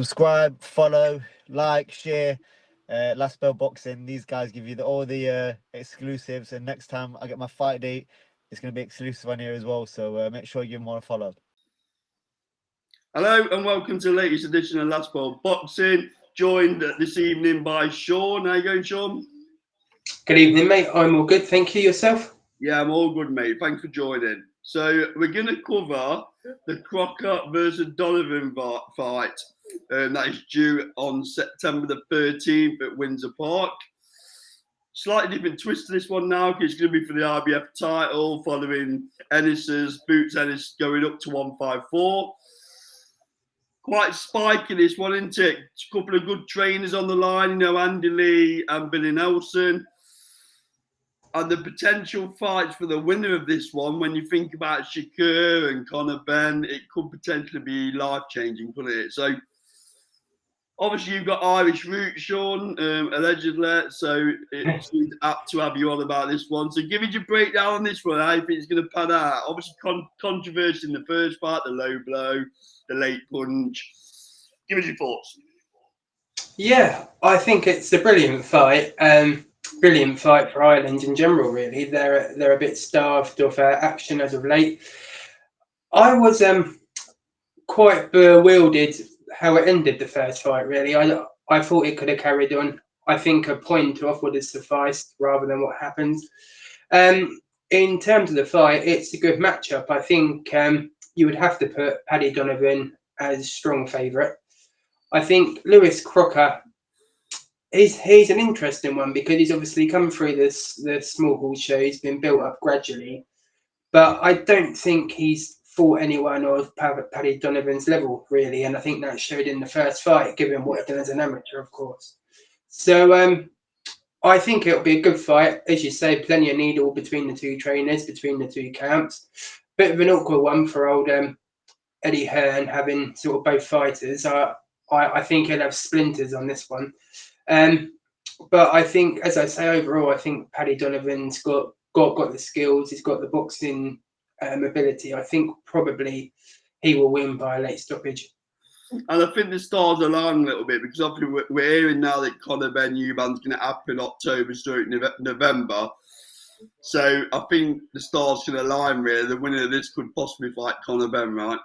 subscribe, follow, like, share. Last Bell Boxing. These guys give you all the exclusives, and next time I get my fight date, it's going to be exclusive on here as well. So make sure you give them all a follow. Hello and welcome to the latest edition of Last Bell Boxing. Joined this evening by Sean. How you going, Sean? Good evening, mate. I'm all good. Thank you. Yourself? Yeah, I'm all good, mate. Thanks for joining. So we're going to cover the Crocker versus Donovan fight. That is due on September the 13th at Windsor Park. Slightly different twist to this one now, because it's going to be for the IBF title, following Ennis's, Boots Ennis going up to 154. Quite spiky this one, isn't it? A couple of good trainers on the line, you know, Andy Lee and Billy Nelson. And the potential fights for the winner of this one, when you think about Shakur and Conor Benn, it could potentially be life-changing, couldn't it? So, obviously, you've got Irish roots, Sean, allegedly, so it's apt to have you on about this one. So, give us your breakdown on this one. How you think it's going to pan out? Obviously, controversy in the first part, the low blow, the late punch. Give us your thoughts. Yeah, I think it's a brilliant fight. Brilliant fight for Ireland in general, really. They're a bit starved of action as of late. I was quite bewildered how it ended, the first fight, really. I thought it could have carried on. I think a point off would have sufficed rather than what happened. In terms of the fight, it's a good matchup. I think you would have to put Paddy Donovan as strong favourite. I think Lewis Crocker, he's an interesting one because he's obviously come through the small hall show. He's been built up gradually, but I don't think he's fought anyone of Paddy Donovan's level, really, and I think that showed in the first fight, given what he did as an amateur, of course. So I think it'll be a good fight. As you say, plenty of needle between the two trainers, between the two camps. Bit of an awkward one for old Eddie Hearn, having sort of both fighters. I think he'll have splinters on this one. But I think, as I say, overall, I think Paddy Donovan's got the skills. He's got the boxing ability. I think probably he will win by a late stoppage. And I think the stars align a little bit, because obviously we're hearing now that Conor Benn Eubanks going to happen October stroke November. So I think the stars should align, really. The winner of this could possibly fight Conor Benn, right?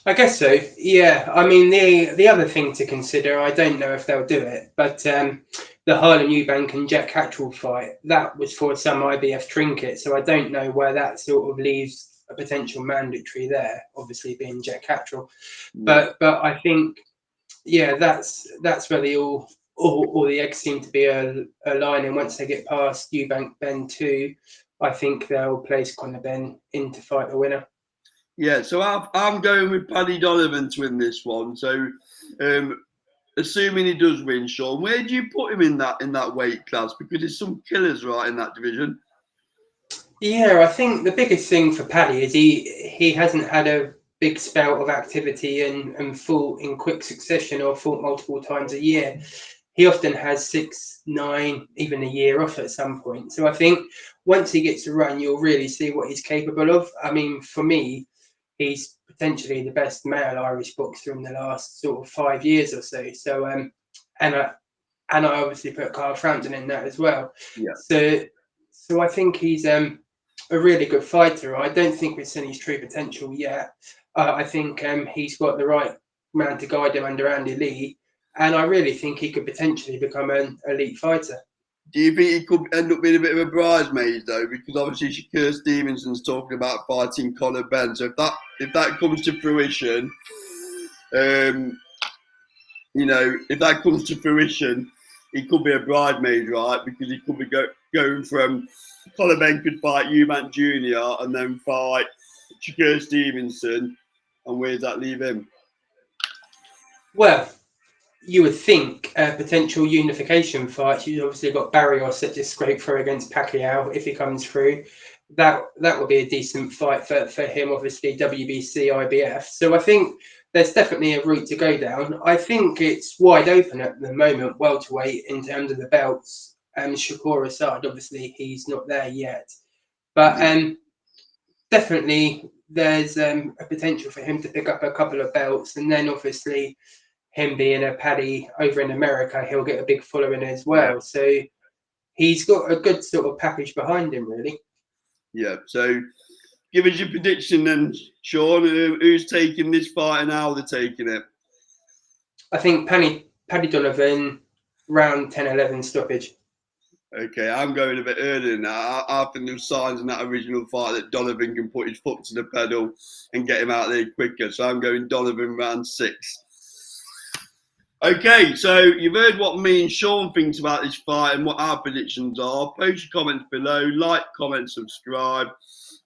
I guess so, yeah. I mean, the other thing to consider, I don't know if they'll do it, but the Harlan Eubank and Jack Cattrall fight, that was for some IBF trinket, so I don't know where that sort of leaves a potential mandatory there, obviously being Jack Cattrall. But I think, yeah, that's where all the eggs seem to be aligning. Once they get past Eubank Benn 2, I think they'll place Conor Benn in to fight the winner. Yeah, so I'm going with Paddy Donovan to win this one. So, assuming he does win, Sean, where do you put him in that weight class? Because there's some killers right in that division. Yeah, I think the biggest thing for Paddy is he hasn't had a big spout of activity and fought in quick succession or fought multiple times a year. He often has 6, 9, even a year off at some point. So I think once he gets a run, you'll really see what he's capable of. I mean, for me, he's potentially the best male Irish boxer in the last sort of 5 years or so. So, and I obviously put Carl Frampton in that as well. Yeah. So I think he's a really good fighter. I don't think we've seen his true potential yet. I think he's got the right man to guide him under Andy Lee, and I really think he could potentially become an elite fighter. Do you think he could end up being a bit of a bridesmaid though? Because obviously Shakur Stevenson's talking about fighting Conor Benn. So if that comes to fruition, if that comes to fruition, he could be a bridesmaid, right? Because he could be going from Conor Benn could fight Eubank Jr. and then fight Shakur Stevenson, and where does that leave him? Well, you would think a potential unification fight. You've obviously got Barrios that just scrape through against Pacquiao if he comes through. That would be a decent fight for him, obviously, WBC, IBF. So I think there's definitely a route to go down. I think it's wide open at the moment, welterweight, in terms of the belts. Shakur Assad, obviously, he's not there yet. But definitely there's a potential for him to pick up a couple of belts. And then, obviously, him being a Paddy over in America, he'll get a big following as well. So he's got a good sort of package behind him, really. Yeah. So give us your prediction then, Sean. Who's taking this fight and how they're taking it? I think Paddy Donovan, round 10-11 stoppage. Okay, I'm going a bit earlier than that. I think there's signs in that original fight that Donovan can put his foot to the pedal and get him out there quicker. So I'm going Donovan round 6. Okay, so you've heard what me and Sean thinks about this fight and what our predictions are. Post your comments below, like, comment, subscribe.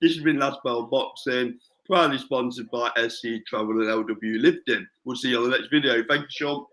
This has been Last Bell Boxing, proudly sponsored by SC Travel and LW Lifting. We'll see you on the next video. Thank you, Sean.